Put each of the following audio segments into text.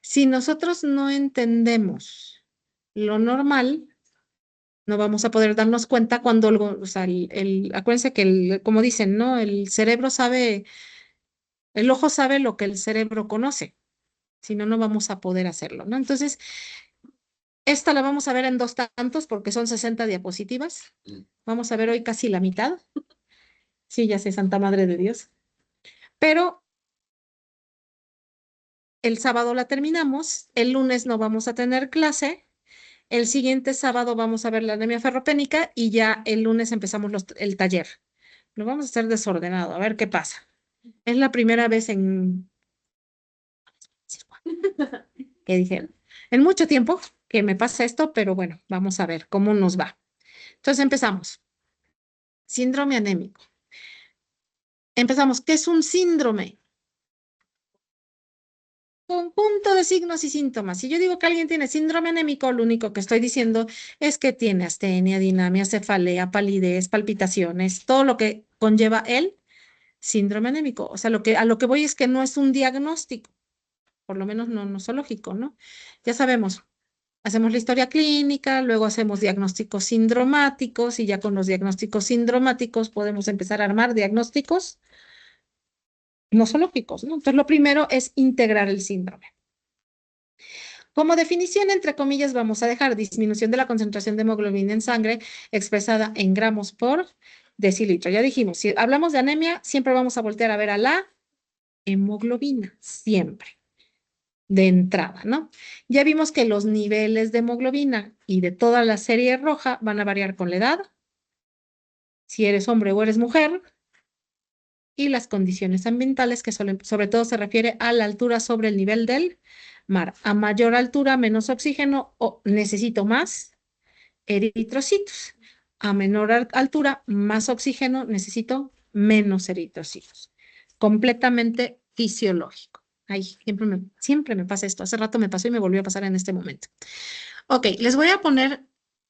Si nosotros no entendemos lo normal, no vamos a poder darnos cuenta cuando algo, o sea, acuérdense que como dicen, ¿no? El cerebro sabe, el ojo sabe lo que el cerebro conoce, si no, no vamos a poder hacerlo, ¿no? Entonces, esta la vamos a ver en dos tantos porque son 60 diapositivas. Vamos a ver hoy casi la mitad. Sí, ya sé, Santa Madre de Dios. Pero el sábado la terminamos, el lunes no vamos a tener clase, el siguiente sábado vamos a ver la anemia ferropénica y ya el lunes empezamos el taller. Lo vamos a hacer desordenado, a ver qué pasa. Es la primera vez en, ¿qué dijeron? En mucho tiempo que me pasa esto, pero bueno, vamos a ver cómo nos va. Entonces empezamos. Síndrome anémico. Empezamos. ¿Qué es un síndrome? Conjunto de signos y síntomas. Si yo digo que alguien tiene síndrome anémico, lo único que estoy diciendo es que tiene astenia, dinamia, cefalea, palidez, palpitaciones, todo lo que conlleva el síndrome anémico. O sea, a lo que voy es que no es un diagnóstico, por lo menos no nosológico, ¿no? Ya sabemos, hacemos la historia clínica, luego hacemos diagnósticos sindromáticos y ya con los diagnósticos sindromáticos podemos empezar a armar diagnósticos nosológicos, ¿no? Entonces, lo primero es integrar el síndrome. Como definición, entre comillas, vamos a dejar disminución de la concentración de hemoglobina en sangre expresada en gramos por decilitro. Ya dijimos, si hablamos de anemia, siempre vamos a voltear a ver a la hemoglobina, siempre, de entrada, ¿no? Ya vimos que los niveles de hemoglobina y de toda la serie roja van a variar con la edad, si eres hombre o eres mujer, y las condiciones ambientales, que sobre todo se refiere a la altura sobre el nivel del mar. A mayor altura, menos oxígeno o necesito más eritrocitos. A menor altura, más oxígeno, necesito menos eritrocitos. Completamente fisiológico. Ay, siempre me pasa esto. Hace rato me pasó y me volvió a pasar en este momento. Ok, les voy a poner,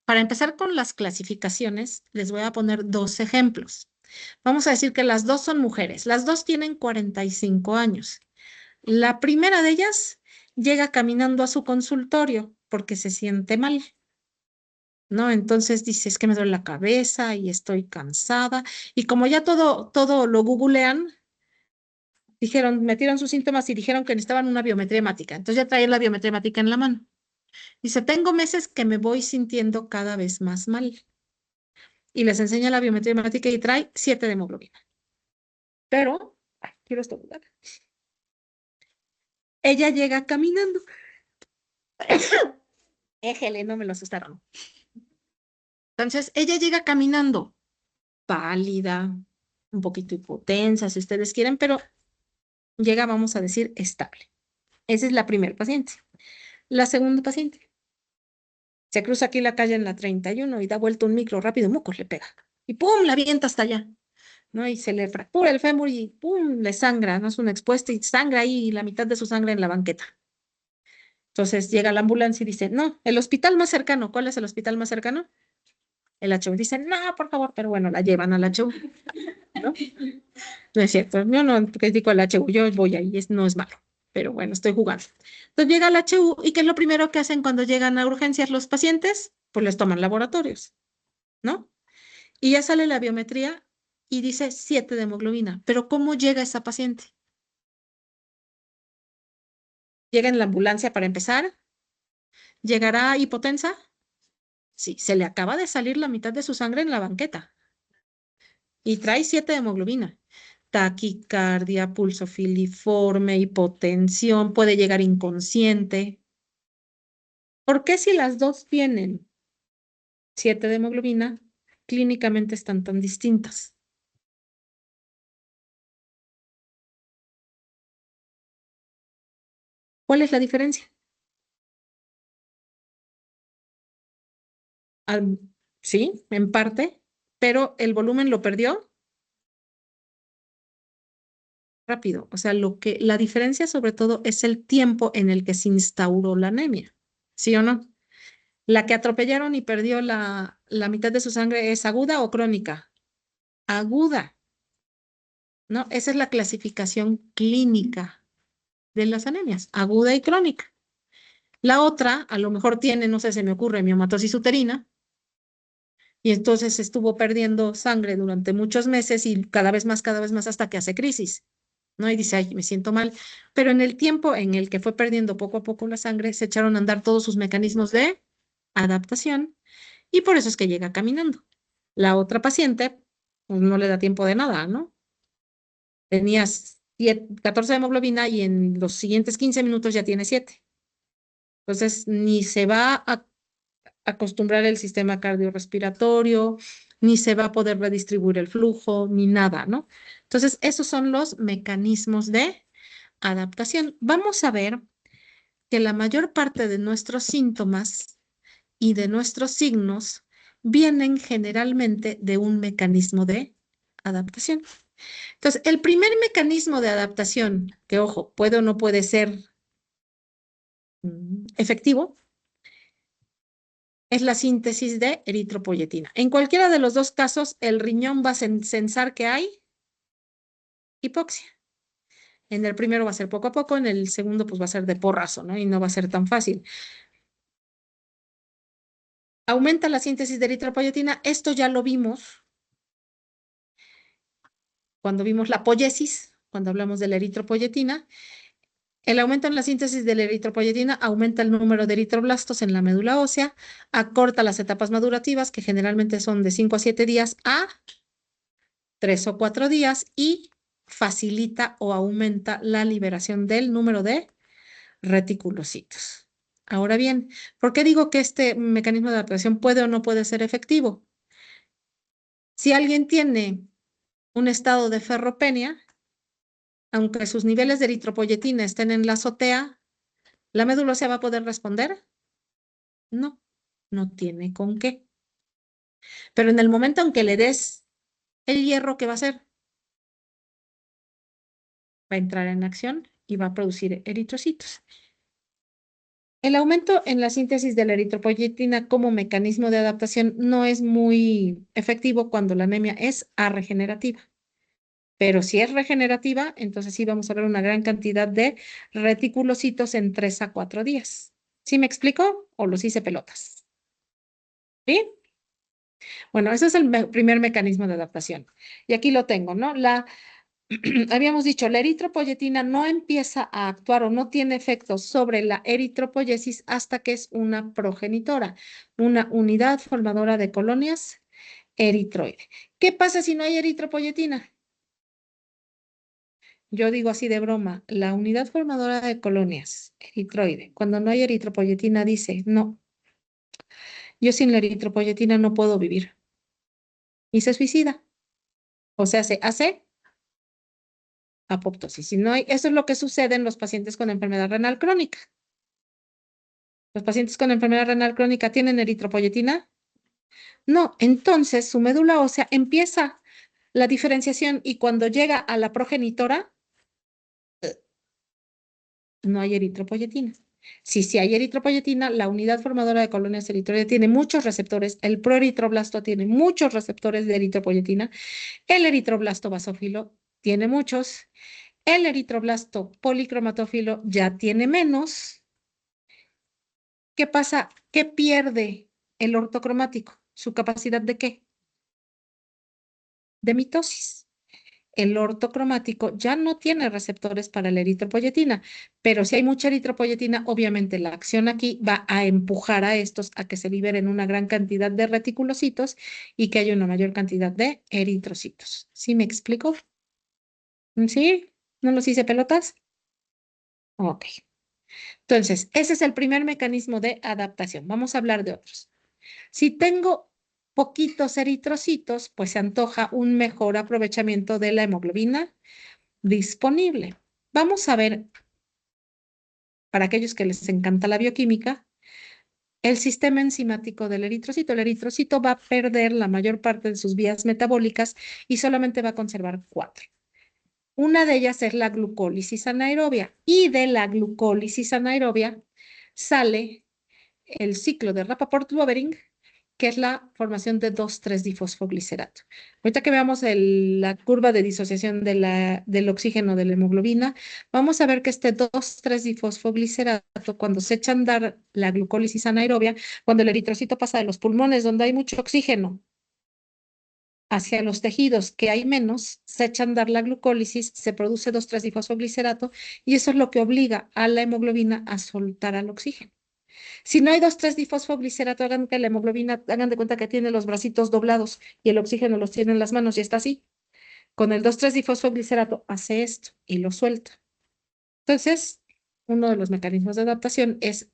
para empezar con las clasificaciones, les voy a poner dos ejemplos. Vamos a decir que las dos son mujeres. Las dos tienen 45 años. La primera de ellas llega caminando a su consultorio porque se siente mal, ¿no? Entonces dice, es que me duele la cabeza y estoy cansada. Y como ya todo lo googlean, dijeron, metieron sus síntomas y dijeron que necesitaban una biometría hemática. Entonces ya traían la biometría hemática en la mano. Dice, tengo meses que me voy sintiendo cada vez más mal. Y les enseña la biometría hemática y trae 7 de hemoglobina. Pero, ay, quiero estornudar. Ella llega caminando. Éjele, no me lo asustaron. Entonces, ella llega caminando, pálida, un poquito hipotensa, si ustedes quieren, pero llega, vamos a decir, estable. Esa es la primera paciente. La segunda paciente se cruza aquí la calle en la 31 y da vuelta un micro rápido, mucos le pega. Y ¡pum! La avienta hasta allá, ¿no? Y se le fractura el fémur y ¡pum! Le sangra, ¿no? Es una expuesta y sangra ahí la mitad de su sangre en la banqueta. Entonces llega la ambulancia y dice, no, el hospital más cercano. ¿Cuál es el hospital más cercano? El HU. Dice, no, por favor, pero bueno, la llevan al HU, ¿no? No es cierto, yo no critico al HU, yo voy ahí, no es malo, pero bueno, estoy jugando. Entonces llega al HU y ¿qué es lo primero que hacen cuando llegan a urgencias los pacientes? Pues les toman laboratorios, ¿no? Y ya sale la biometría y dice 7 de hemoglobina. Pero ¿cómo llega esa paciente? Llega en la ambulancia para empezar, llegará hipotensa. Sí, se le acaba de salir la mitad de su sangre en la banqueta y trae 7 de hemoglobina. Taquicardia, pulso filiforme, hipotensión, puede llegar inconsciente. ¿Por qué si las dos tienen 7 de hemoglobina, clínicamente están tan distintas? ¿Cuál es la diferencia? Al- sí, en parte, pero el volumen lo perdió rápido. O sea, la diferencia sobre todo es el tiempo en el que se instauró la anemia. ¿Sí o no? La que atropellaron y perdió la mitad de su sangre es aguda o crónica. Aguda, ¿no? Esa es la clasificación clínica de las anemias, aguda y crónica. La otra, a lo mejor tiene, no sé, se me ocurre, miomatosis uterina, y entonces estuvo perdiendo sangre durante muchos meses y cada vez más hasta que hace crisis, ¿no? Y dice, ay, me siento mal. Pero en el tiempo en el que fue perdiendo poco a poco la sangre, se echaron a andar todos sus mecanismos de adaptación y por eso es que llega caminando. La otra paciente, pues no le da tiempo de nada, ¿no? Tenía 14 de hemoglobina y en los siguientes 15 minutos ya tiene 7. Entonces, ni se va a acostumbrar el sistema cardiorrespiratorio, ni se va a poder redistribuir el flujo, ni nada, ¿no? Entonces, esos son los mecanismos de adaptación. Vamos a ver que la mayor parte de nuestros síntomas y de nuestros signos vienen generalmente de un mecanismo de adaptación. Entonces, el primer mecanismo de adaptación, que ojo, puede o no puede ser efectivo, es la síntesis de eritropoyetina. En cualquiera de los dos casos, el riñón va a sensar que hay hipoxia. En el primero va a ser poco a poco, en el segundo pues va a ser de porrazo, ¿no? Y no va a ser tan fácil. Aumenta la síntesis de eritropoyetina. Esto ya lo vimos cuando vimos la poiesis, cuando hablamos de la eritropoyetina. El aumento en la síntesis de la eritropoyetina aumenta el número de eritroblastos en la médula ósea, acorta las etapas madurativas, que generalmente son de 5 a 7 días, a 3 o 4 días, y facilita o aumenta la liberación del número de reticulocitos. Ahora bien, ¿por qué digo que este mecanismo de adaptación puede o no puede ser efectivo? Si alguien tiene un estado de ferropenia, aunque sus niveles de eritropoyetina estén en la azotea, ¿la médula ósea va a poder responder? No, no tiene con qué. Pero en el momento en que le des el hierro, ¿qué va a hacer? Va a entrar en acción y va a producir eritrocitos. El aumento en la síntesis de la eritropoyetina como mecanismo de adaptación no es muy efectivo cuando la anemia es arregenerativa. Pero si es regenerativa, entonces sí vamos a ver una gran cantidad de reticulocitos en 3 a 4 días. ¿Sí me explico? ¿O los hice pelotas? ¿Sí? Bueno, ese es el primer mecanismo de adaptación. Y aquí lo tengo, ¿no? Habíamos dicho, la eritropoyetina no empieza a actuar o no tiene efectos sobre la eritropoyesis hasta que es una progenitora, una unidad formadora de colonias eritroide. ¿Qué pasa si no hay eritropoyetina? Yo digo así de broma, la unidad formadora de colonias eritroide, cuando no hay eritropoyetina, dice, no, yo sin la eritropoyetina no puedo vivir. Y se suicida. O sea, se hace apoptosis. Si no hay, eso es lo que sucede en los pacientes con enfermedad renal crónica. ¿Los pacientes con enfermedad renal crónica tienen eritropoyetina? No, entonces su médula ósea empieza la diferenciación y cuando llega a la progenitora, no hay eritropoyetina. Si hay eritropoyetina, la unidad formadora de colonias eritroides tiene muchos receptores, el proeritroblasto tiene muchos receptores de eritropoyetina, el eritroblasto basófilo tiene muchos, el eritroblasto policromatófilo ya tiene menos. ¿Qué pasa? ¿Qué pierde el ortocromático? ¿Su capacidad de qué? De mitosis. El ortocromático ya no tiene receptores para la eritropoyetina, pero si hay mucha eritropoyetina, obviamente la acción aquí va a empujar a estos a que se liberen una gran cantidad de reticulocitos y que haya una mayor cantidad de eritrocitos. ¿Sí me explico? ¿Sí? ¿No los hice pelotas? Ok. Entonces, ese es el primer mecanismo de adaptación. Vamos a hablar de otros. Si tengo poquitos eritrocitos, pues se antoja un mejor aprovechamiento de la hemoglobina disponible. Vamos a ver, para aquellos que les encanta la bioquímica, el sistema enzimático del eritrocito. El eritrocito va a perder la mayor parte de sus vías metabólicas y solamente va a conservar 4. Una de ellas es la glucólisis anaerobia y de la glucólisis anaerobia sale el ciclo de Rapaport-Lovering que es la formación de 2,3-difosfoglicerato. Ahorita que veamos la curva de disociación del oxígeno de la hemoglobina, vamos a ver que este 2,3-difosfoglicerato, cuando se echa a andar la glucólisis anaerobia, cuando el eritrocito pasa de los pulmones, donde hay mucho oxígeno, hacia los tejidos que hay menos, se echa a andar la glucólisis, se produce 2,3-difosfoglicerato y eso es lo que obliga a la hemoglobina a soltar al oxígeno. Si no hay 2,3-difosfoglicerato, hagan que la hemoglobina, hagan de cuenta que tiene los bracitos doblados y el oxígeno los tiene en las manos y está así. Con el 2,3-difosfoglicerato hace esto y lo suelta. Entonces, uno de los mecanismos de adaptación es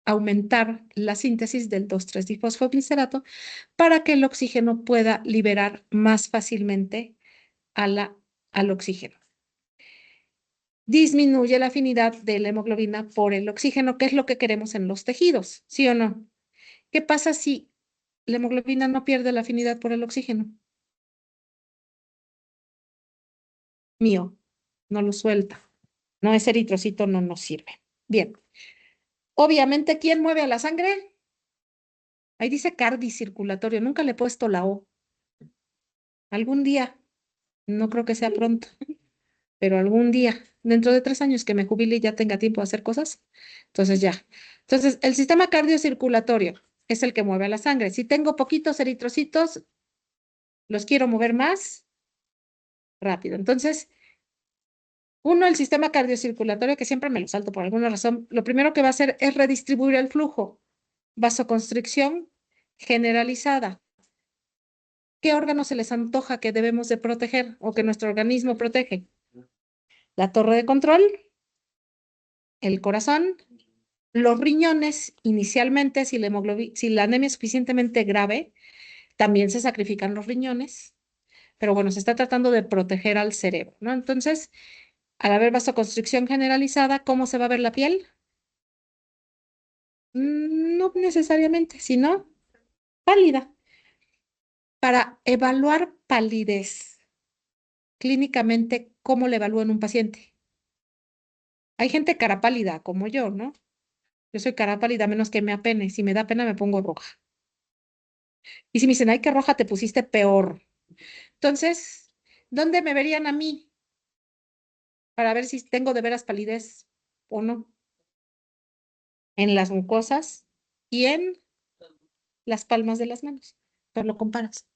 aumentar la síntesis del 2,3-difosfoglicerato para que el oxígeno pueda liberar más fácilmente al oxígeno. Disminuye la afinidad de la hemoglobina por el oxígeno, que es lo que queremos en los tejidos, ¿sí o no? ¿Qué pasa si la hemoglobina no pierde la afinidad por el oxígeno? Mío, no lo suelta. No, ese eritrocito no nos sirve. Bien. Obviamente, ¿quién mueve a la sangre? Ahí dice cardicirculatorio. Nunca le he puesto la O. Algún día, no creo que sea pronto, pero algún día, dentro de 3 años que me jubile y ya tenga tiempo de hacer cosas, entonces ya. Entonces, el sistema cardiocirculatorio es el que mueve a la sangre. Si tengo poquitos eritrocitos, los quiero mover más rápido. Entonces, uno, el sistema cardiocirculatorio, que siempre me lo salto por alguna razón, lo primero que va a hacer es redistribuir el flujo. Vasoconstricción generalizada. ¿Qué órganos se les antoja que debemos de proteger o que nuestro organismo protege? La torre de control, el corazón, los riñones. Inicialmente, si la anemia es suficientemente grave, también se sacrifican los riñones, pero bueno, se está tratando de proteger al cerebro, ¿no? Entonces, al haber vasoconstricción generalizada, ¿cómo se va a ver la piel? No necesariamente, sino pálida. Para evaluar palidez clínicamente, ¿cómo le evalúan un paciente? Hay gente cara pálida, como yo, ¿no? Yo soy cara pálida, a menos que me apene. Si me da pena, me pongo roja. Y si me dicen, ay, qué roja te pusiste, peor. Entonces, ¿dónde me verían a mí para ver si tengo de veras palidez o no? En las mucosas y en las palmas de las manos. Pero lo comparas.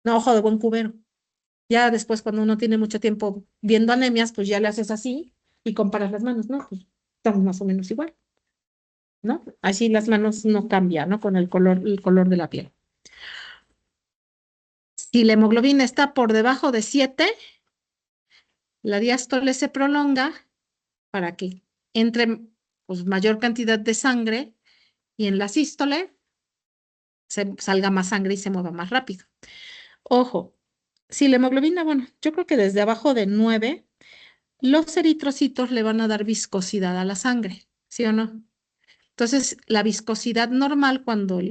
No, ojo de buen cubero. Ya después, cuando uno tiene mucho tiempo viendo anemias, pues ya le haces así y comparas las manos, ¿no? Pues estamos más o menos igual, ¿no? Así las manos no cambian, ¿no? Con el color de la piel. Si la hemoglobina está por debajo de 7, la diástole se prolonga para que entre pues, mayor cantidad de sangre y en la sístole salga más sangre y se mueva más rápido. Ojo, si la hemoglobina, bueno, yo creo que desde abajo de 9, los eritrocitos le van a dar viscosidad a la sangre, ¿sí o no? Entonces, la viscosidad normal, cuando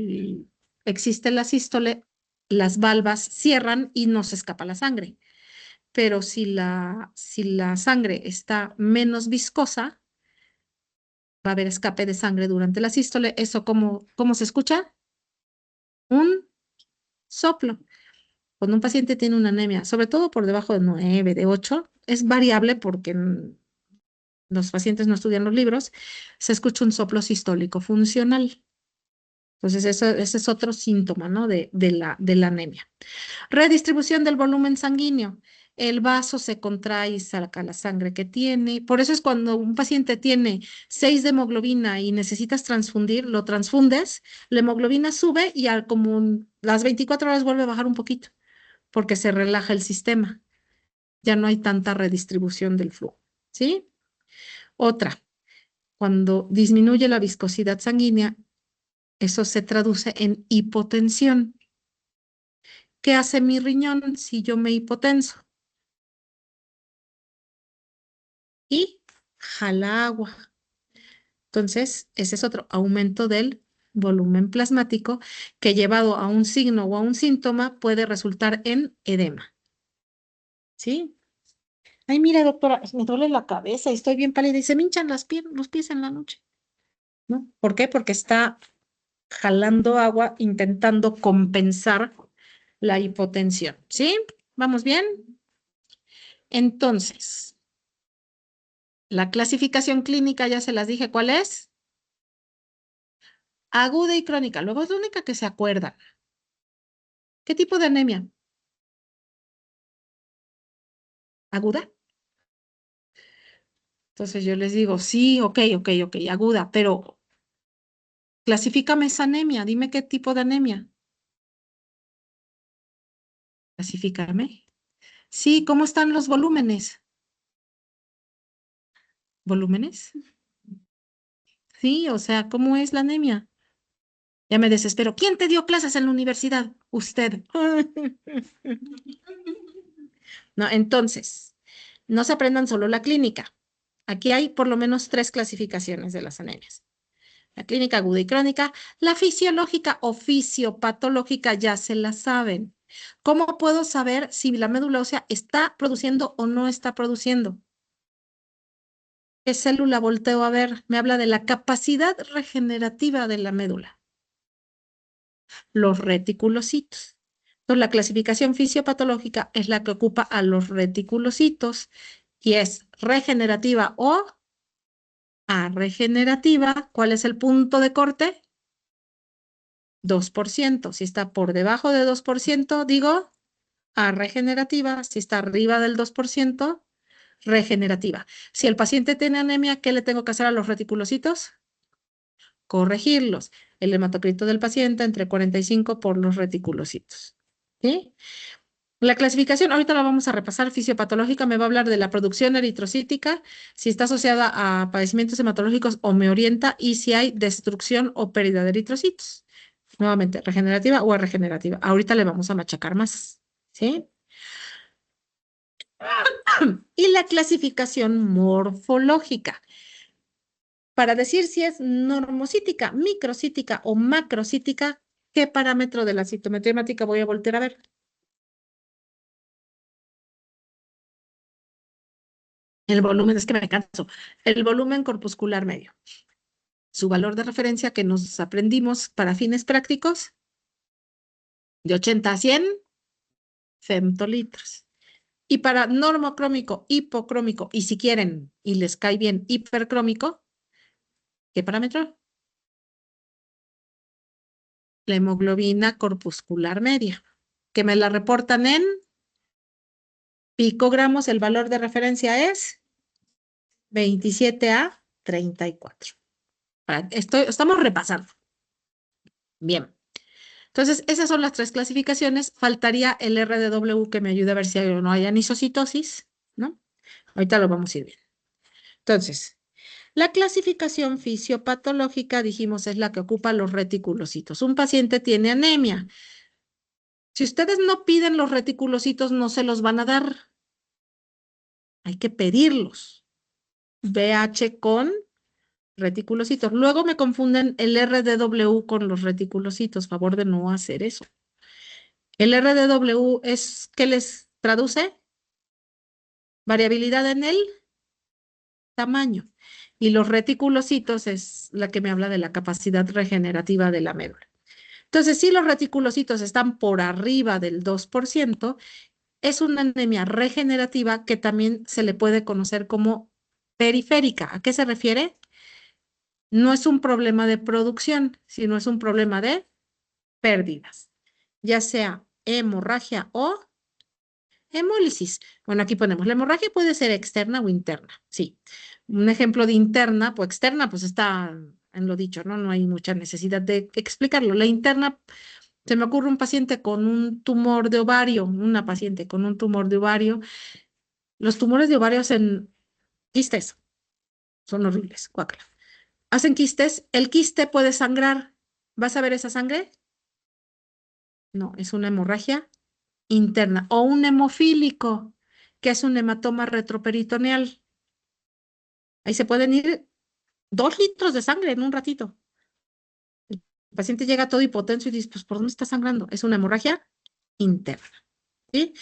existe la sístole, las valvas cierran y no se escapa la sangre. Pero si la sangre está menos viscosa, va a haber escape de sangre durante la sístole. ¿Eso cómo se escucha? Un soplo. Cuando un paciente tiene una anemia, sobre todo por debajo de 9, de 8, es variable porque los pacientes no estudian los libros, se escucha un soplo sistólico funcional. Entonces, ese es otro síntoma, ¿no? de la anemia. Redistribución del volumen sanguíneo. El vaso se contrae y saca la sangre que tiene. Por eso es cuando un paciente tiene 6 de hemoglobina y necesitas transfundir, lo transfundes, la hemoglobina sube y como las 24 horas vuelve a bajar un poquito, porque se relaja el sistema. Ya no hay tanta redistribución del flujo, ¿sí? Otra, cuando disminuye la viscosidad sanguínea, eso se traduce en hipotensión. ¿Qué hace mi riñón si yo me hipotenso? Y jala agua. Entonces, ese es otro aumento del volumen plasmático que llevado a un signo o a un síntoma puede resultar en edema. ¿Sí? Ay, mira, doctora, me duele la cabeza y estoy bien pálida y se me hinchan los pies en la noche. ¿No? ¿Por qué? Porque está jalando agua, intentando compensar la hipotensión. ¿Sí? ¿Vamos bien? Entonces, la clasificación clínica ya se las dije cuál es. Aguda y crónica. Luego es la única que se acuerda. ¿Qué tipo de anemia? ¿Aguda? Entonces yo les digo, sí, ok, aguda, pero clasifícame esa anemia. Dime qué tipo de anemia. Clasifícame. Sí, ¿cómo están los volúmenes? ¿Volúmenes? Sí, o sea, ¿cómo es la anemia? Ya me desespero. ¿Quién te dio clases en la universidad? Usted. No, entonces, no se aprendan solo la clínica. Aquí hay por lo menos tres clasificaciones de las anemias. La clínica aguda y crónica, la fisiológica o fisiopatológica ya se la saben. ¿Cómo puedo saber si la médula ósea está produciendo o no está produciendo? ¿Qué célula volteo a ver? Me habla de la capacidad regenerativa de la médula. Los reticulocitos. Entonces, la clasificación fisiopatológica es la que ocupa a los reticulocitos y es regenerativa o arregenerativa. ¿Cuál es el punto de corte? 2%. Si está por debajo de 2%, digo arregenerativa. Si está arriba del 2%, regenerativa. Si el paciente tiene anemia, ¿qué le tengo que hacer a los reticulocitos? Corregirlos. El hematocrito del paciente entre 45 por los reticulocitos. ¿Sí? La clasificación, ahorita la vamos a repasar, fisiopatológica, me va a hablar de la producción eritrocítica, si está asociada a padecimientos hematológicos o me orienta, y si hay destrucción o pérdida de eritrocitos. Nuevamente, regenerativa o regenerativa. Ahorita le vamos a machacar más, ¿sí? Y la clasificación morfológica. Para decir si es normocítica, microcítica o macrocítica, ¿qué parámetro de la citometría hemática voy a voltear a ver? El volumen, es que me canso. El volumen corpuscular medio. Su valor de referencia que nos aprendimos para fines prácticos, de 80 a 100 femtolitros. Y para normocrómico, hipocrómico, y si quieren y les cae bien hipercrómico, ¿qué parámetro? La hemoglobina corpuscular media, que me la reportan en picogramos. El valor de referencia es 27 a 34. Estamos repasando. Bien. Entonces, esas son las tres clasificaciones. Faltaría el RDW que me ayude a ver si hay o no hay anisocitosis, ¿no? Ahorita lo vamos a ir viendo. Entonces, la clasificación fisiopatológica, dijimos, es la que ocupa los reticulocitos. Un paciente tiene anemia. Si ustedes no piden los reticulocitos, no se los van a dar. Hay que pedirlos. BH con reticulocitos. Luego me confunden el RDW con los reticulocitos. Favor de no hacer eso. El RDW es, ¿qué les traduce? Variabilidad en el tamaño. Y los reticulocitos es la que me habla de la capacidad regenerativa de la médula. Entonces, si los reticulocitos están por arriba del 2%, es una anemia regenerativa que también se le puede conocer como periférica. ¿A qué se refiere? No es un problema de producción, sino es un problema de pérdidas, ya sea hemorragia o hemólisis. Bueno, aquí ponemos, la hemorragia puede ser externa o interna, sí. Un ejemplo de interna, pues externa, pues está en lo dicho, ¿no? No hay mucha necesidad de explicarlo. La interna, se me ocurre un paciente con un tumor de ovario, una paciente con un tumor de ovario. Los tumores de ovario hacen quistes, son horribles, guácala. Hacen quistes, el quiste puede sangrar. ¿Vas a ver esa sangre? No, es una hemorragia interna o un hemofílico, que es un hematoma retroperitoneal. Ahí se pueden ir 2 litros de sangre en un ratito. El paciente llega todo hipotenso y dice, pues, ¿por dónde está sangrando? Es una hemorragia interna, ¿sí?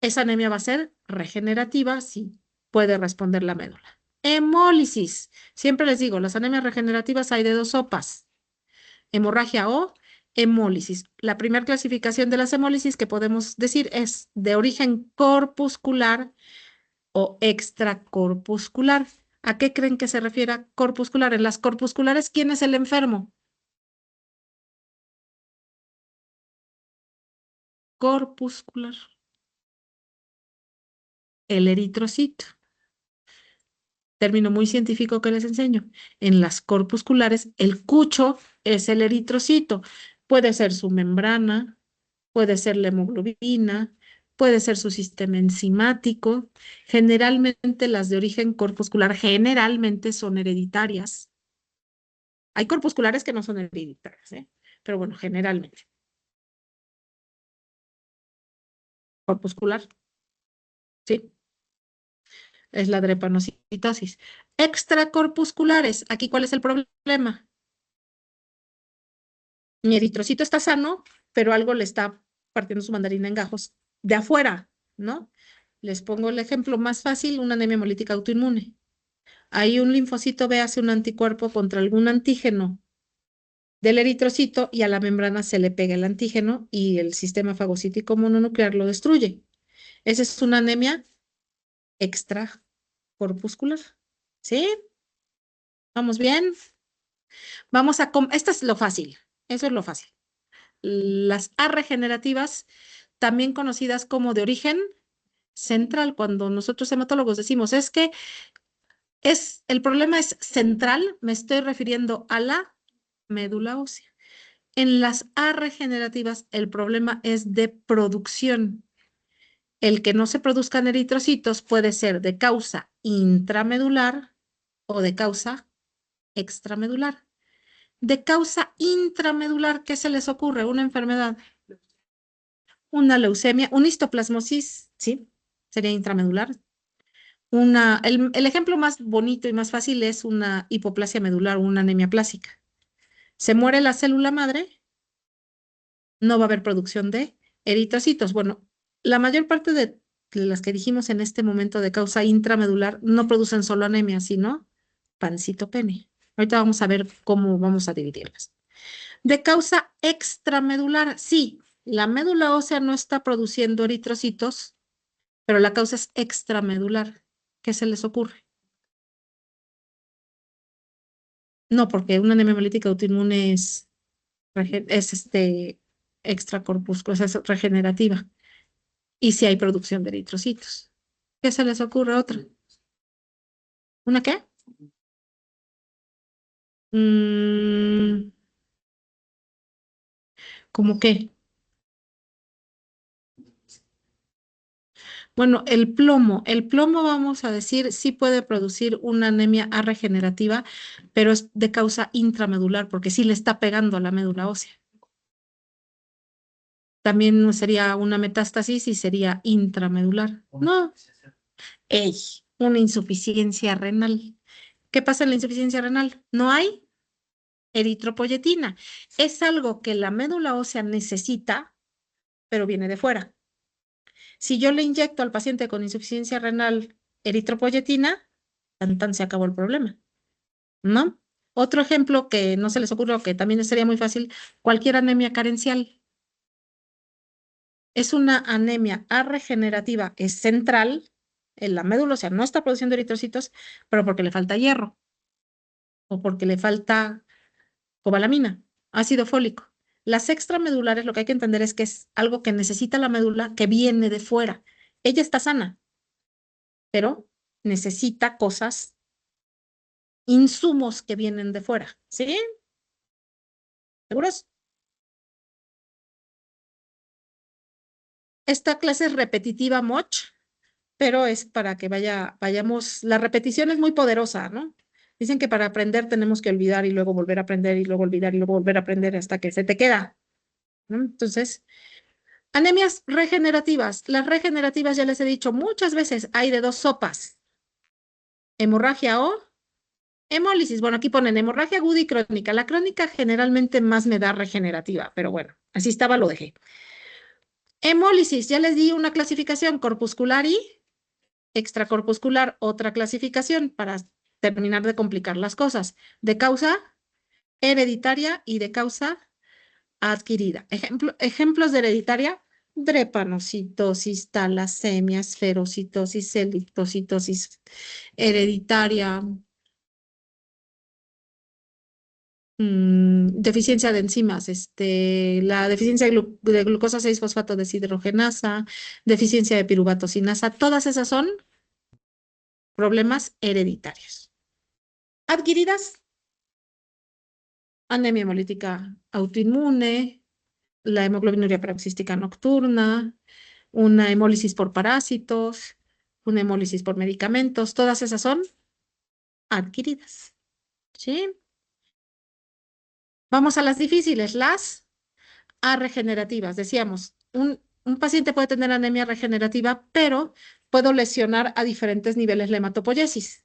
Esa anemia va a ser regenerativa si puede responder la médula. Hemólisis. Siempre les digo, las anemias regenerativas hay de dos sopas. hemorragia o hemólisis. La primera clasificación de las hemólisis que podemos decir es de origen corpuscular o extracorpuscular. ¿A qué creen que se refiere corpuscular? En las corpusculares, ¿quién es el enfermo? Corpuscular. El eritrocito. Término muy científico que les enseño. En las corpusculares, el cucho es el eritrocito. Puede ser su membrana, puede ser la hemoglobina, puede ser su sistema enzimático. Generalmente las de origen corpuscular generalmente son hereditarias. Hay corpusculares que no son hereditarias, ¿eh? Pero bueno, generalmente. Corpuscular, sí, es la drepanocitosis. Extracorpusculares, aquí ¿cuál es el problema? Mi eritrocito está sano, pero algo le está partiendo su mandarina en gajos de afuera, ¿no? Les pongo el ejemplo más fácil, una anemia hemolítica autoinmune. Ahí un linfocito B hace un anticuerpo contra algún antígeno del eritrocito y a la membrana se le pega el antígeno y el sistema fagocítico mononuclear lo destruye. Esa es una anemia extracorpuscular. ¿Sí? ¿Vamos bien? Esto es lo fácil. Eso es lo fácil. Las A regenerativas, también conocidas como de origen central, cuando nosotros hematólogos decimos es que el problema es central, me estoy refiriendo a la médula ósea. En las A regenerativas, el problema es de producción. El que no se produzcan eritrocitos puede ser de causa intramedular o de causa extramedular. De causa intramedular, ¿qué se les ocurre? Una enfermedad, una leucemia, una histoplasmosis, ¿sí? Sería intramedular. El ejemplo más bonito y más fácil es una hipoplasia medular o una anemia plásica. Se muere la célula madre, no va a haber producción de eritrocitos. Bueno, la mayor parte de las que dijimos en este momento de causa intramedular no producen solo anemia, sino pancito pene. Ahorita vamos a ver cómo vamos a dividirlas. De causa extramedular, sí, la médula ósea no está produciendo eritrocitos, pero la causa es extramedular. ¿Qué se les ocurre? No, porque una anemia hemolítica autoinmune es extracorpuscular, es regenerativa. Y si hay producción de eritrocitos. ¿Qué se les ocurre otra? ¿Una qué? Mm, ¿Cómo qué? Bueno, el plomo vamos a decir sí puede producir una anemia A regenerativa, pero es de causa intramedular porque sí le está pegando a la médula ósea. También no sería una metástasis y sería intramedular. No, ey, una insuficiencia renal. ¿Qué pasa en la insuficiencia renal? No hay eritropoyetina. Es algo que la médula ósea necesita, pero viene de fuera. Si yo le inyecto al paciente con insuficiencia renal eritropoyetina, tan tan se acabó el problema, ¿no? Otro ejemplo que no se les ocurrió, que también sería muy fácil, cualquier anemia carencial. Es una anemia A regenerativa, es central en la médula, o sea, no está produciendo eritrocitos, pero porque le falta hierro o porque le falta cobalamina, ácido fólico. Las extramedulares, lo que hay que entender es que es algo que necesita la médula que viene de fuera. Ella está sana, pero necesita cosas, insumos que vienen de fuera. ¿Sí? ¿Seguros? Esta clase es repetitiva, Moch, pero es para que vayamos. La repetición es muy poderosa, ¿no? Dicen que para aprender tenemos que olvidar y luego volver a aprender y luego olvidar y luego volver a aprender hasta que se te queda, ¿no? Entonces, anemias regenerativas. Las regenerativas, ya les he dicho muchas veces, hay de dos sopas, hemorragia o hemólisis. Bueno, aquí ponen hemorragia aguda y crónica. La crónica generalmente más me da regenerativa, pero bueno, así estaba, lo dejé. Hemólisis, ya les di una clasificación corpuscular y extracorpuscular, otra clasificación para terminar de complicar las cosas. De causa hereditaria y de causa adquirida. Ejemplos de hereditaria: drepanocitosis, talasemia, esferocitosis, elictocitosis hereditaria, deficiencia de enzimas, la deficiencia de glucosa 6-fosfato deshidrogenasa, deficiencia de piruvato sinasa, todas esas son problemas hereditarios. Adquiridas: anemia hemolítica autoinmune, la hemoglobinuria paroxística nocturna, una hemólisis por parásitos, una hemólisis por medicamentos, todas esas son adquiridas. ¿Sí? Vamos a las difíciles, las regenerativas. Decíamos, un paciente puede tener anemia regenerativa, pero puedo lesionar a diferentes niveles la hematopoiesis.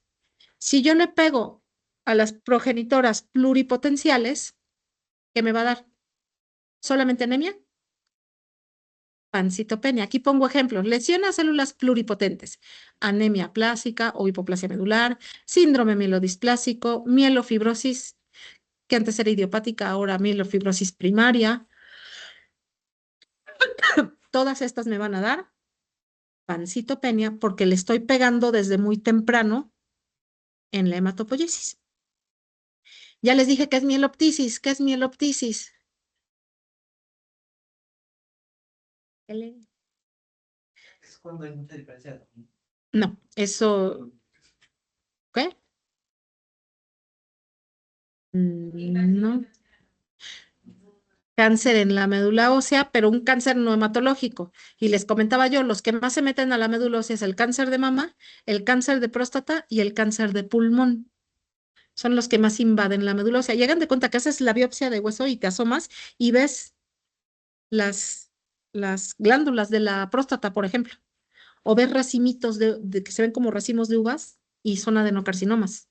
Si yo le pego a las progenitoras pluripotenciales, ¿qué me va a dar? ¿Solamente anemia? Pancitopenia. Aquí pongo ejemplos. Lesiona células pluripotentes. Anemia plástica o hipoplasia medular, síndrome mielodisplásico, mielofibrosis, que antes era idiopática, ahora mielofibrosis primaria. Todas estas me van a dar pancitopenia porque le estoy pegando desde muy temprano en la hematopoiesis. Ya les dije que es mieloptisis. ¿Qué es mieloptisis? Es cuando hay mucha diferencia. No, eso, ¿qué? No. Cáncer en la médula ósea, pero un cáncer no hematológico. Y les comentaba yo, los que más se meten a la médula ósea es el cáncer de mama, el cáncer de próstata y el cáncer de pulmón. Son los que más invaden la médula ósea. Llegan de cuenta que haces la biopsia de hueso y te asomas y ves las, las glándulas de la próstata, por ejemplo, o ves racimitos que se ven como racimos de uvas y son adenocarcinomas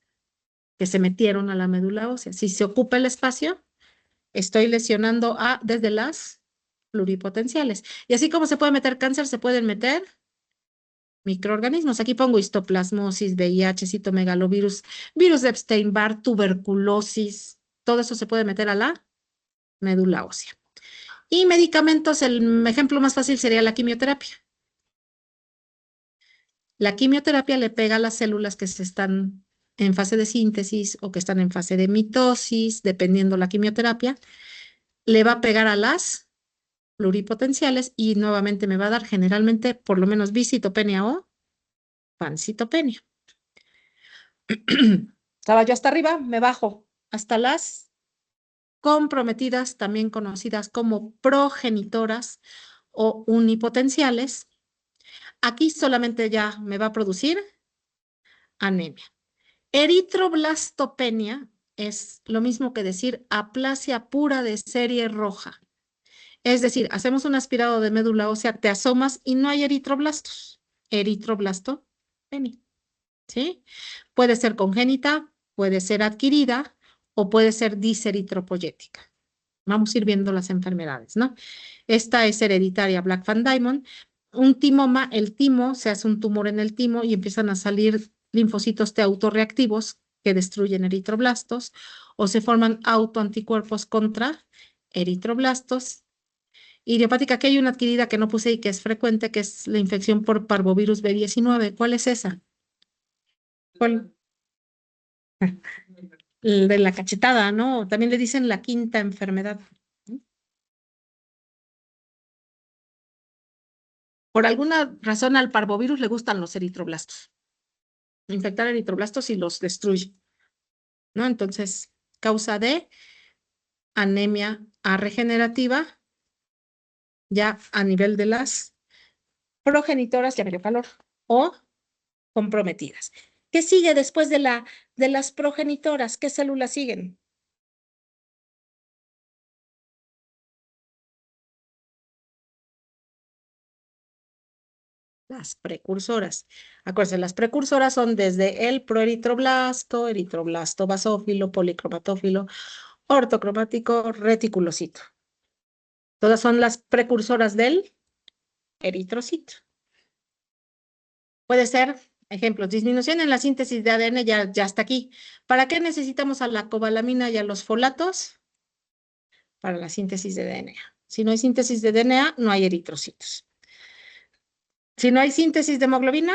que se metieron a la médula ósea. Si se ocupa el espacio, estoy lesionando desde las pluripotenciales. Y así como se puede meter cáncer, se pueden meter microorganismos. Aquí pongo histoplasmosis, VIH, citomegalovirus, virus de Epstein-Barr, tuberculosis. Todo eso se puede meter a la médula ósea. Y medicamentos, el ejemplo más fácil sería la quimioterapia. La quimioterapia le pega a las células que se están en fase de síntesis o que están en fase de mitosis, dependiendo la quimioterapia, le va a pegar a las pluripotenciales y nuevamente me va a dar generalmente por lo menos visitopenia o pancitopenia. Estaba yo hasta arriba, me bajo hasta las comprometidas, también conocidas como progenitoras o unipotenciales. Aquí solamente ya me va a producir anemia. Eritroblastopenia es lo mismo que decir aplasia pura de serie roja. Es decir, hacemos un aspirado de médula ósea, te asomas y no hay eritroblastos. Eritroblastopenia, ¿sí? Puede ser congénita, puede ser adquirida o puede ser diseritropoyética. Vamos a ir viendo las enfermedades, ¿no? Esta es hereditaria, Black Van Diamond. Un timoma, el timo, se hace un tumor en el timo y empiezan a salir linfocitos T autorreactivos que destruyen eritroblastos o se forman autoanticuerpos contra eritroblastos. Idiopática, que hay una adquirida que no puse y que es frecuente, que es la infección por parvovirus B19. ¿Cuál es esa? ¿Cuál? El de la cachetada, ¿no? También le dicen la quinta enfermedad. Por alguna razón al parvovirus le gustan los eritroblastos. Infectar eritroblastos y los destruye, ¿no? Entonces, causa de anemia regenerativa ya a nivel de las progenitoras, ya me dio calor, o comprometidas. ¿Qué sigue después de las progenitoras? ¿Qué células siguen? Las precursoras. Acuérdense, las precursoras son desde el proeritroblasto, eritroblasto basófilo, policromatófilo, ortocromático, reticulocito. Todas son las precursoras del eritrocito. Puede ser Ejemplos, disminución en la síntesis de ADN ya está aquí. ¿Para qué necesitamos a la cobalamina y a los folatos? Para la síntesis de DNA. Si no hay síntesis de DNA, no hay eritrocitos. Si no hay síntesis de hemoglobina,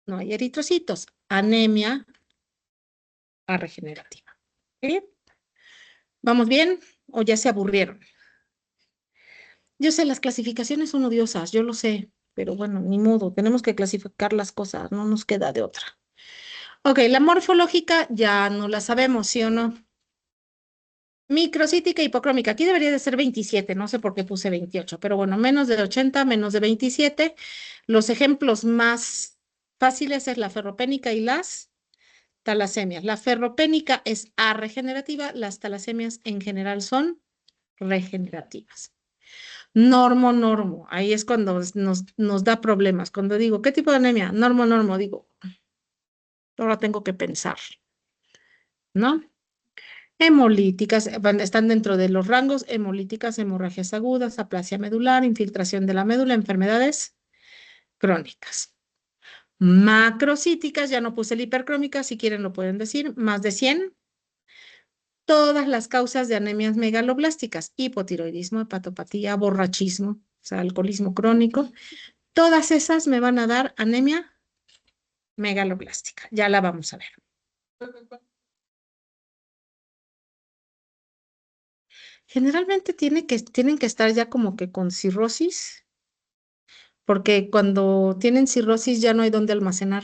no hay eritrocitos. Anemia regenerativa. ¿Bien? ¿Vamos bien? ¿O ya se aburrieron? Yo sé, las clasificaciones son odiosas, yo lo sé, pero bueno, ni modo, tenemos que clasificar las cosas, no nos queda de otra. Ok, la morfológica ya no la sabemos, ¿sí o no? Microcítica, hipocrómica, aquí debería de ser 27, no sé por qué puse 28, pero bueno, menos de 80, menos de 27. Los ejemplos más fáciles es la ferropénica y las talasemias. La ferropénica es regenerativa, las talasemias en general son regenerativas. Normo. Ahí es cuando nos da problemas. Cuando digo, ¿qué tipo de anemia? Normo, digo, ahora tengo que pensar, ¿no? Hemolíticas, están dentro de los rangos, hemolíticas, hemorragias agudas, aplasia medular, infiltración de la médula, enfermedades crónicas. Macrocíticas, ya no puse el hipercrómica, si quieren lo pueden decir, más de 100. Todas las causas de anemias megaloblásticas, hipotiroidismo, hepatopatía, borrachismo, o sea, alcoholismo crónico, todas esas me van a dar anemia megaloblástica. Ya la vamos a ver. Generalmente tienen que estar ya como que con cirrosis, porque cuando tienen cirrosis ya no hay dónde almacenar.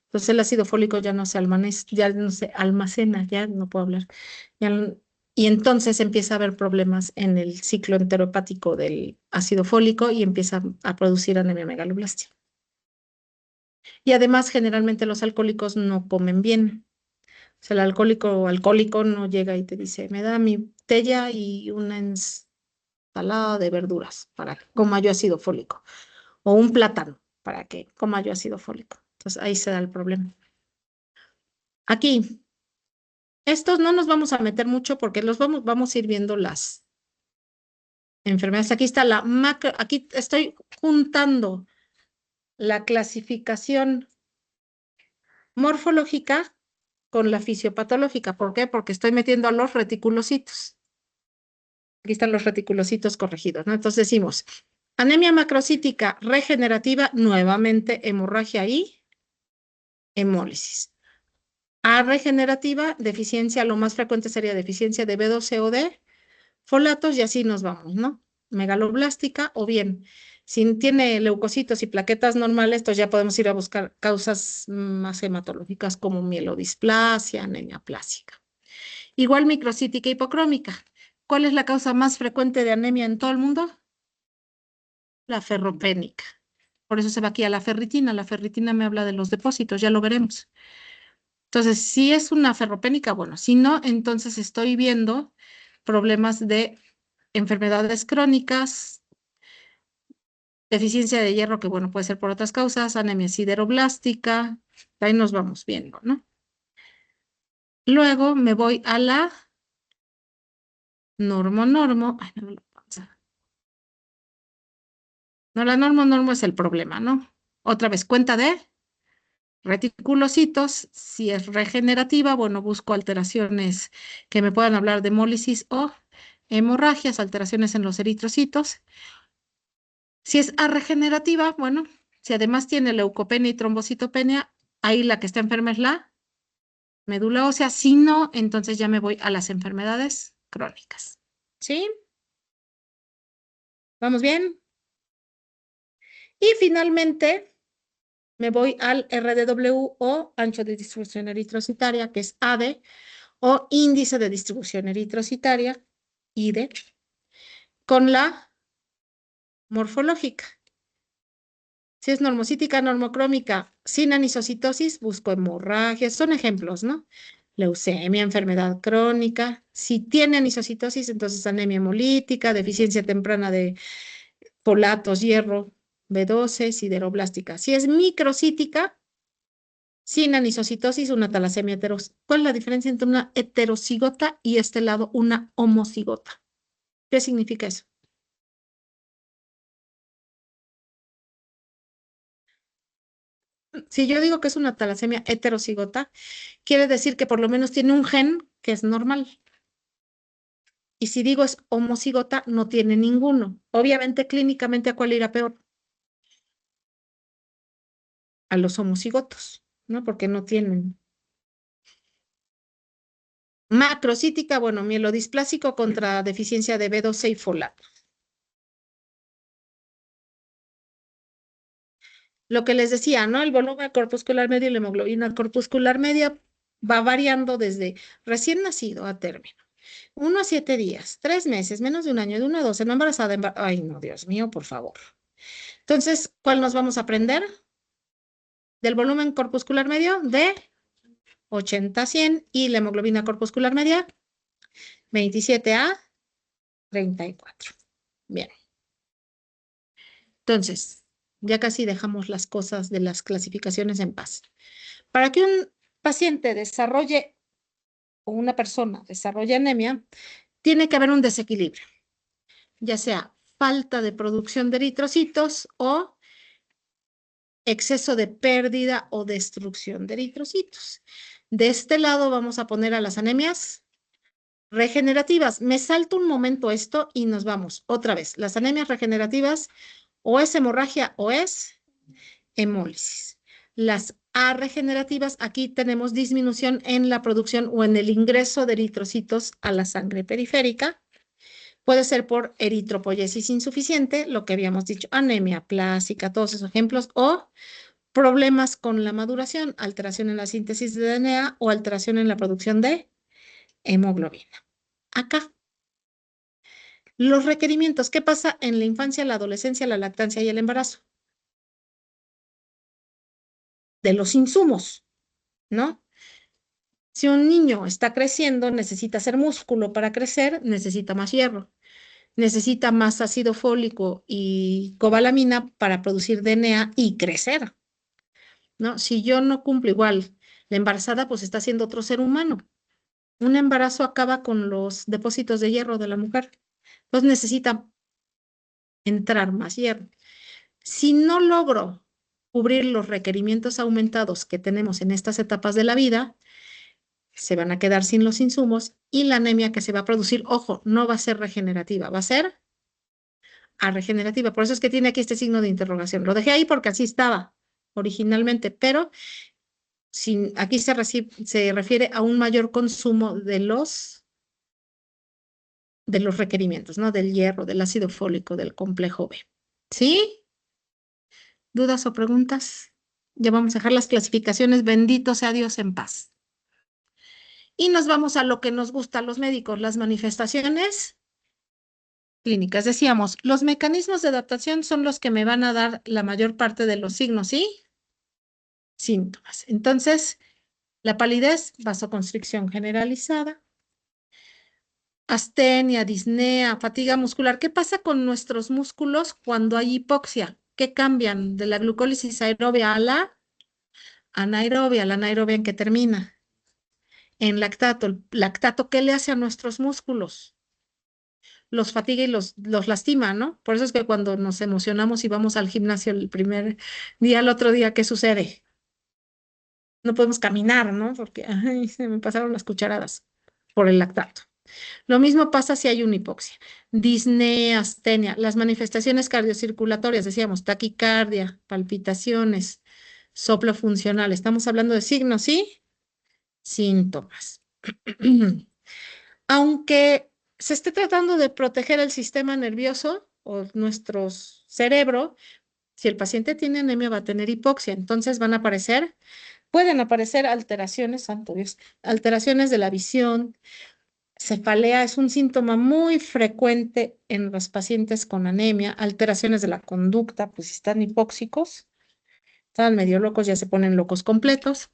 Entonces el ácido fólico ya no se almacena, ya no puedo hablar. Y entonces empieza a haber problemas en el ciclo enterohepático del ácido fólico y empieza a producir anemia megaloblástica. Y además, generalmente los alcohólicos no comen bien. O sea, el alcohólico no llega y te dice, me da mi botella y una ensalada de verduras para que coma yo ácido fólico. O un plátano para que coma yo ácido fólico. Entonces ahí se da el problema. Aquí, estos no nos vamos a meter mucho porque vamos a ir viendo las enfermedades. Aquí está la macro, aquí estoy juntando la clasificación morfológica con la fisiopatológica. ¿Por qué? Porque estoy metiendo a los reticulocitos. Aquí están los reticulocitos corregidos, ¿no? Entonces decimos, anemia macrocítica regenerativa, nuevamente hemorragia y hemólisis. Regenerativa, deficiencia, lo más frecuente sería deficiencia de B12 o de folatos y así nos vamos, ¿no? Megaloblástica o bien, si tiene leucocitos y plaquetas normales, entonces ya podemos ir a buscar causas más hematológicas como mielodisplasia, anemia plástica. Igual microcítica hipocrómica. ¿Cuál es la causa más frecuente de anemia en todo el mundo? La ferropénica. Por eso se va aquí a la ferritina. La ferritina me habla de los depósitos, ya lo veremos. Entonces, si es una ferropénica, bueno, si no, entonces estoy viendo problemas de enfermedades crónicas, deficiencia de hierro, que bueno, puede ser por otras causas, anemia sideroblástica, ahí nos vamos viendo, ¿no? Luego me voy a la normo, ay, no, no, la normo es el problema, ¿no? Otra vez, cuenta de reticulocitos, si es regenerativa, bueno, busco alteraciones que me puedan hablar de hemólisis o hemorragias, alteraciones en los eritrocitos. Si es regenerativa, bueno, si además tiene leucopenia y trombocitopenia, ahí la que está enferma es la médula ósea. Si no, entonces ya me voy a las enfermedades crónicas. ¿Sí? ¿Vamos bien? Y finalmente me voy al RDW o ancho de distribución eritrocitaria, que es AD, o índice de distribución eritrocitaria, IDE, con la morfológica. Si es normocítica, normocrómica, sin anisocitosis, busco hemorragias, son ejemplos, ¿no? Leucemia, enfermedad crónica. Si tiene anisocitosis, entonces anemia hemolítica, deficiencia temprana de folatos, hierro, B12, sideroblástica. Si es microcítica, sin anisocitosis, una talasemia heteros. ¿Cuál es la diferencia entre una heterocigota y este lado una homocigota? ¿Qué significa eso? Si yo digo que es una talasemia heterocigota, quiere decir que por lo menos tiene un gen que es normal. Y si digo es homocigota, no tiene ninguno. Obviamente, clínicamente, ¿a cuál irá peor? A los homocigotos, ¿no? Porque no tienen. Macrocítica, bueno, mielodisplásico contra deficiencia de B12 y folato. Lo que les decía, ¿no? El volumen corpuscular medio y la hemoglobina corpuscular media va variando desde recién nacido a término. 1 a 7 días, 3 meses, menos de un año, de 1 a 12, no embarazada, ay, no, Dios mío, por favor. Entonces, ¿cuál nos vamos a aprender? Del volumen corpuscular medio de 80 a 100 y la hemoglobina corpuscular media 27 a 34. Bien, entonces, ya casi dejamos las cosas de las clasificaciones en paz. Para que un paciente desarrolle o una persona desarrolle anemia, tiene que haber un desequilibrio, ya sea falta de producción de eritrocitos o exceso de pérdida o destrucción de eritrocitos. De este lado vamos a poner a las anemias regenerativas. Me salto un momento esto y nos vamos otra vez. Las anemias regenerativas o es hemorragia o es hemólisis. Las A regenerativas, aquí tenemos disminución en la producción o en el ingreso de eritrocitos a la sangre periférica. Puede ser por eritropoyesis insuficiente, lo que habíamos dicho, anemia plástica, todos esos ejemplos, o problemas con la maduración, alteración en la síntesis de DNA o alteración en la producción de hemoglobina. Acá, los requerimientos, ¿qué pasa en la infancia, la adolescencia, la lactancia y el embarazo? De los insumos, ¿no? Si un niño está creciendo, necesita hacer músculo para crecer, necesita más hierro, necesita más ácido fólico y cobalamina para producir DNA y crecer, ¿no? Si yo no cumplo igual, la embarazada pues está siendo otro ser humano. Un embarazo acaba con los depósitos de hierro de la mujer, entonces necesita entrar más hierro. Si no logro cubrir los requerimientos aumentados que tenemos en estas etapas de la vida, se van a quedar sin los insumos y la anemia que se va a producir, ojo, no va a ser regenerativa, va a ser regenerativa. Por eso es que tiene aquí este signo de interrogación. Lo dejé ahí porque así estaba originalmente, pero aquí se refiere a un mayor consumo de los requerimientos, ¿no? Del hierro, del ácido fólico, del complejo B. ¿Sí? ¿Dudas o preguntas? Ya vamos a dejar las clasificaciones. Bendito sea Dios en paz. Y nos vamos a lo que nos gusta a los médicos, las manifestaciones clínicas. Decíamos, los mecanismos de adaptación son los que me van a dar la mayor parte de los signos y síntomas. Entonces, la palidez, vasoconstricción generalizada, astenia, disnea, fatiga muscular. ¿Qué pasa con nuestros músculos cuando hay hipoxia? ¿Qué cambian de la glucólisis aerobia a la anaerobia? La anaerobia en que termina en lactato. El lactato, ¿qué le hace a nuestros músculos? Los fatiga y los lastima, ¿no? Por eso es que cuando nos emocionamos y vamos al gimnasio el primer día, el otro día, ¿qué sucede? No podemos caminar, ¿no? Porque ay, se me pasaron las cucharadas por el lactato. Lo mismo pasa si hay una hipoxia. Disnea, astenia, las manifestaciones cardiocirculatorias, decíamos, taquicardia, palpitaciones, soplo funcional. Estamos hablando de signos y síntomas. Aunque se esté tratando de proteger el sistema nervioso o nuestro cerebro, si el paciente tiene anemia va a tener hipoxia, entonces pueden aparecer alteraciones, santo Dios, alteraciones de la visión. Cefalea es un síntoma muy frecuente en los pacientes con anemia, alteraciones de la conducta, pues si están hipóxicos, están medio locos, ya se ponen locos completos.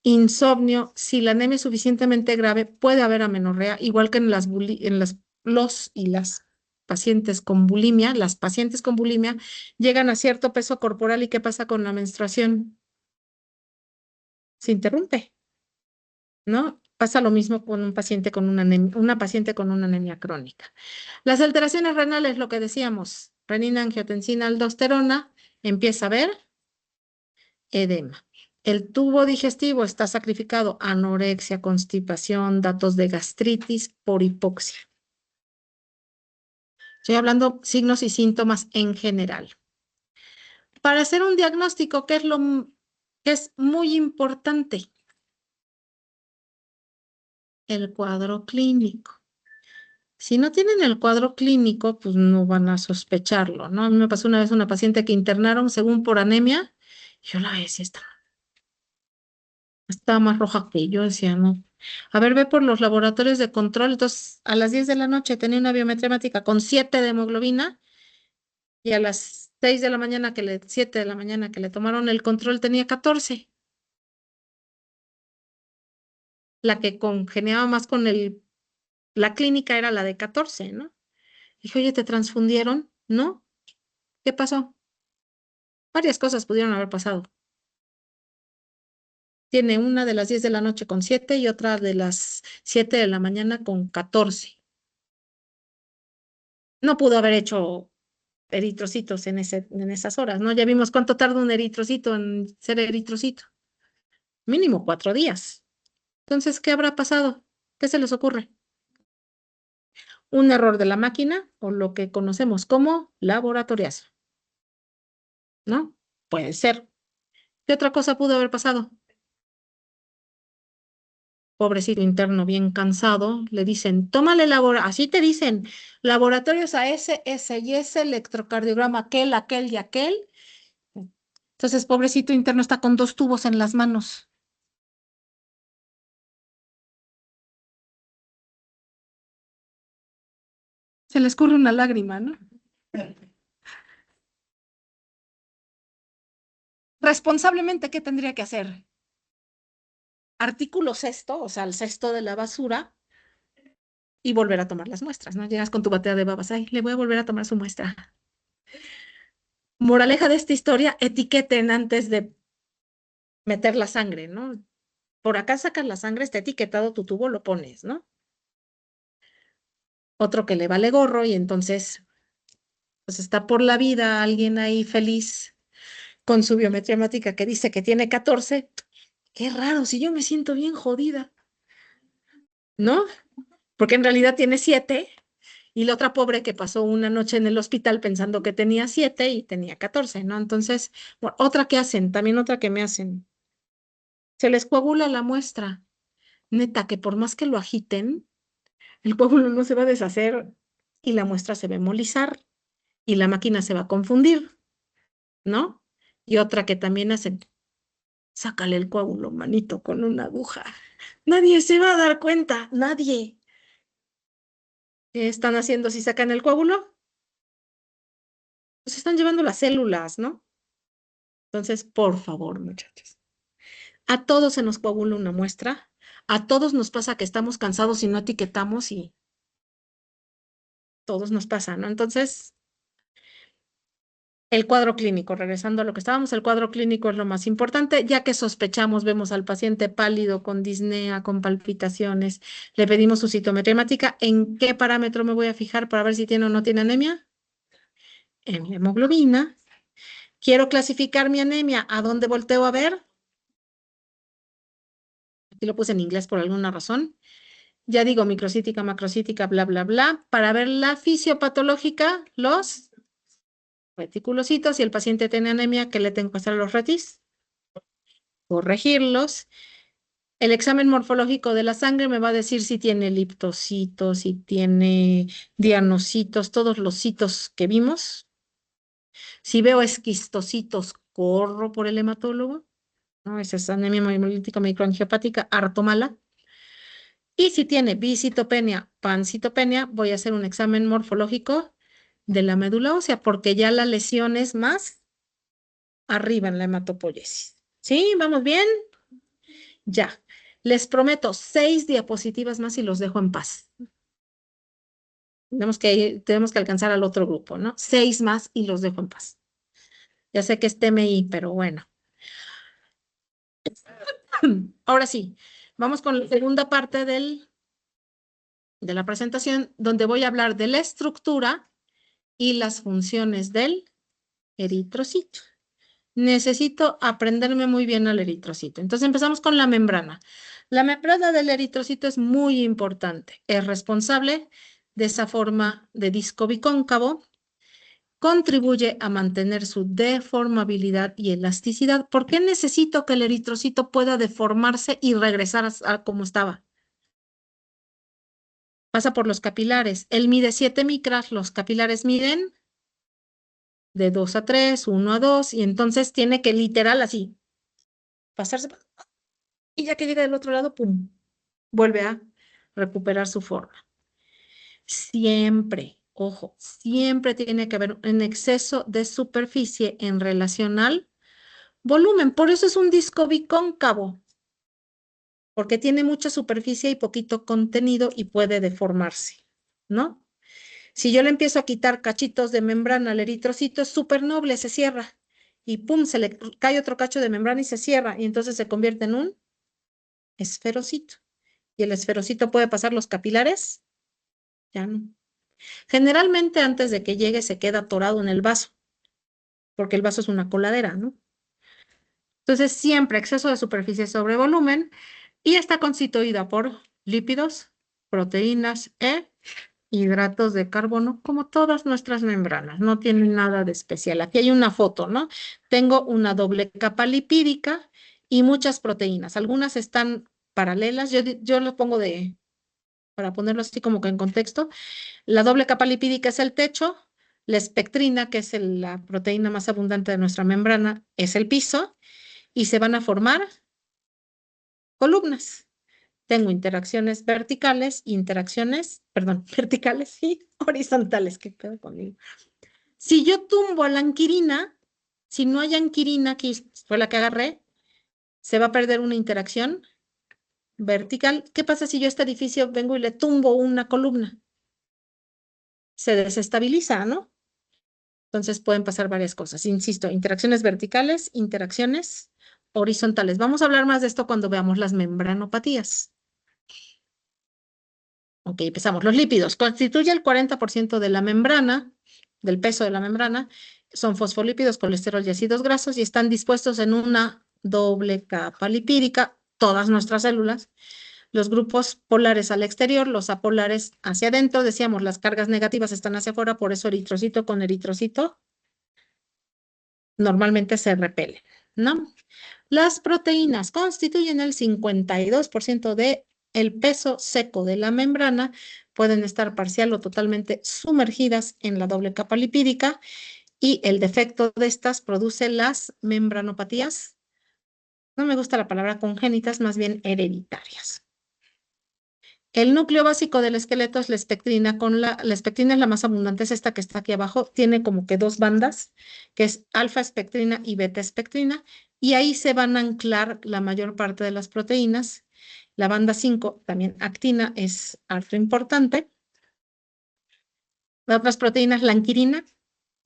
Insomnio, si la anemia es suficientemente grave, puede haber amenorrea, igual que los y las pacientes con bulimia. Las pacientes con bulimia llegan a cierto peso corporal y ¿qué pasa con la menstruación? Se interrumpe, ¿no? Pasa lo mismo con un paciente con una paciente con una anemia crónica. Las alteraciones renales, lo que decíamos, renina, angiotensina, aldosterona, empieza a haber edema. El tubo digestivo está sacrificado, anorexia, constipación, datos de gastritis por hipoxia. Estoy hablando signos y síntomas en general. Para hacer un diagnóstico, ¿qué es lo que es muy importante? El cuadro clínico. Si no tienen el cuadro clínico, pues no van a sospecharlo, ¿no? A mí me pasó una vez una paciente que internaron según por anemia. Yo la decía, estaba más roja que yo, decía, no. A ver, ve por los laboratorios de control. Entonces, a las 10 de la noche tenía una biometría hemática con 7 de hemoglobina y a las 6 de la mañana 7 de la mañana que le tomaron el control tenía 14. La que congeniaba más con la clínica era la de 14, ¿no? Dije, oye, ¿te transfundieron? ¿No? ¿Qué pasó? Varias cosas pudieron haber pasado. Tiene una de las 10 de la noche con 7 y otra de las 7 de la mañana con 14. No pudo haber hecho eritrocitos en esas horas, ¿no? Ya vimos cuánto tarda un eritrocito en ser eritrocito. Mínimo 4 días. Entonces, ¿qué habrá pasado? ¿Qué se les ocurre? Un error de la máquina o lo que conocemos como laboratoriazo, ¿no? Puede ser. ¿Qué otra cosa pudo haber pasado? Pobrecito interno, bien cansado, le dicen, tómale así te dicen, laboratorios a ese y ese, electrocardiograma aquel y aquel. Entonces, pobrecito interno está con 2 tubos en las manos. Se le escurre una lágrima, ¿no? Responsablemente, ¿qué tendría que hacer? Artículo sexto, o sea, el sexto de la basura, y volver a tomar las muestras, ¿no? Llegas con tu batea de babas, ay, le voy a volver a tomar su muestra. Moraleja de esta historia, etiqueten antes de meter la sangre, ¿no? Por acá sacas la sangre, está etiquetado tu tubo, lo pones, ¿no? Otro que le vale gorro y entonces, pues está por la vida alguien ahí feliz con su biometría hemática que dice que tiene 14. Qué raro, si yo me siento bien jodida, ¿no? Porque en realidad tiene 7 y la otra pobre que pasó una noche en el hospital pensando que tenía 7 y tenía 14, ¿no? Entonces, bueno, otra que hacen, también otra que me hacen, se les coagula la muestra. Neta, que por más que lo agiten, el coágulo no se va a deshacer y la muestra se va a hemolizar y la máquina se va a confundir, ¿no? Y otra que también hacen, sácale el coágulo, manito, con una aguja. Nadie se va a dar cuenta, nadie. ¿Qué están haciendo si sacan el coágulo? Pues están llevando las células, ¿no? Entonces, por favor, muchachos. A todos se nos coagula una muestra. A todos nos pasa que estamos cansados y no etiquetamos y todos nos pasa, ¿no? Entonces, el cuadro clínico, regresando a lo que estábamos, el cuadro clínico es lo más importante, ya que sospechamos, vemos al paciente pálido, con disnea, con palpitaciones, le pedimos su citometría hemática. ¿En qué parámetro me voy a fijar para ver si tiene o no tiene anemia? En la hemoglobina. Quiero clasificar mi anemia. ¿A dónde volteo a ver? Aquí lo puse en inglés por alguna razón. Ya digo microcítica, macrocítica, bla, bla, bla. Para ver la fisiopatológica, los reticulocitos. Si el paciente tiene anemia, ¿qué le tengo que hacer a los retis? Corregirlos. El examen morfológico de la sangre me va a decir si tiene liptocitos, si tiene dianocitos, todos los citos que vimos. Si veo esquistocitos, corro por el hematólogo, ¿no? Esa es anemia hemolítica microangiopática, harto mala. Y si tiene bisitopenia, pancitopenia, voy a hacer un examen morfológico de la médula ósea, porque ya la lesión es más arriba en la hematopoiesis. ¿Sí? ¿Vamos bien? Ya. Les prometo 6 diapositivas más y los dejo en paz. Tenemos que alcanzar al otro grupo, ¿no? 6 más y los dejo en paz. Ya sé que es TMI, pero bueno. Ahora sí, vamos con la segunda parte de la presentación, donde voy a hablar de la estructura y las funciones del eritrocito. necesito aprenderme muy bien al eritrocito. Entonces empezamos con la membrana. La membrana del eritrocito es muy importante. Es responsable de esa forma de disco bicóncavo. Contribuye a mantener su deformabilidad y elasticidad. ¿Por qué necesito que el eritrocito pueda deformarse y regresar a como estaba? Pasa por los capilares. Él mide 7 micras, los capilares miden de 2 a 3, 1 a 2, y entonces tiene que literal así, pasarse, y ya que llega del otro lado, pum, vuelve a recuperar su forma. Siempre, ojo, siempre tiene que haber un exceso de superficie en relación al volumen. Por eso es un disco bicóncavo, porque tiene mucha superficie y poquito contenido y puede deformarse, ¿no? Si yo le empiezo a quitar cachitos de membrana al eritrocito, es súper noble, se cierra. Y pum, se le cae otro cacho de membrana y se cierra. Y entonces se convierte en un esferocito. Y el esferocito puede pasar los capilares, ya no. Generalmente antes de que llegue se queda atorado en el vaso, porque el vaso es una coladera, ¿no? Entonces siempre exceso de superficie sobre volumen y está constituida por lípidos, proteínas e hidratos de carbono, como todas nuestras membranas, no tienen nada de especial. Aquí hay una foto, ¿no? Tengo una doble capa lipídica y muchas proteínas. Algunas están paralelas, yo lo pongo para ponerlo así como que en contexto. La doble capa lipídica es el techo, la espectrina, que es la proteína más abundante de nuestra membrana, es el piso, y se van a formar columnas. Tengo interacciones verticales, verticales y horizontales. ¿Qué pedo conmigo? Si yo tumbo a la anquirina, si no hay anquirina, que fue la que agarré, se va a perder una interacción vertical. ¿Qué pasa si yo a este edificio vengo y le tumbo una columna? Se desestabiliza, ¿no? Entonces pueden pasar varias cosas. Insisto, interacciones verticales, interacciones horizontales. Vamos a hablar más de esto cuando veamos las membranopatías. Ok, empezamos. Los lípidos constituyen el 40% de la membrana, del peso de la membrana. Son fosfolípidos, colesterol y ácidos grasos y están dispuestos en una doble capa lipídica, todas nuestras células. Los grupos polares al exterior, los apolares hacia adentro. Decíamos, las cargas negativas están hacia afuera, por eso eritrocito con eritrocito normalmente se repelen, ¿no? Las proteínas constituyen el 52% de el peso seco de la membrana, pueden estar parcial o totalmente sumergidas en la doble capa lipídica y el defecto de estas produce las membranopatías. No me gusta la palabra congénitas, más bien hereditarias. El núcleo básico del esqueleto es la espectrina, la espectrina es la más abundante, es esta que está aquí abajo, tiene como que dos bandas, que es alfa espectrina y beta espectrina, y ahí se van a anclar la mayor parte de las proteínas. La banda 5, también actina, es harto importante. Las otras proteínas, la anquirina,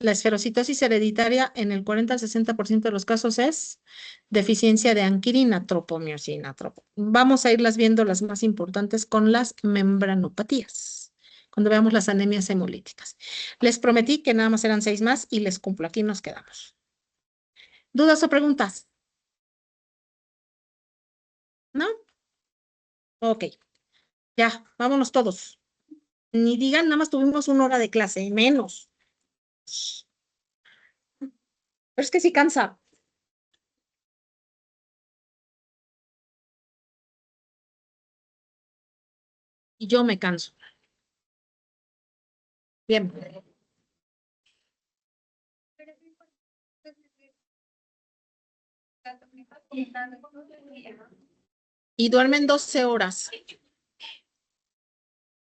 la esferocitosis hereditaria en el 40 al 60% de los casos es deficiencia de anquirina, tropomiosina. Vamos a irlas viendo las más importantes con las membranopatías, cuando veamos las anemias hemolíticas. Les prometí que nada más eran 6 más y les cumplo. Aquí nos quedamos. ¿Dudas o preguntas? ¿No? Ok, ya, vámonos todos. Ni digan, nada más tuvimos 1 hora de clase, menos. Pero es que sí cansa. Y yo me canso. Bien. Y duermen 12 horas.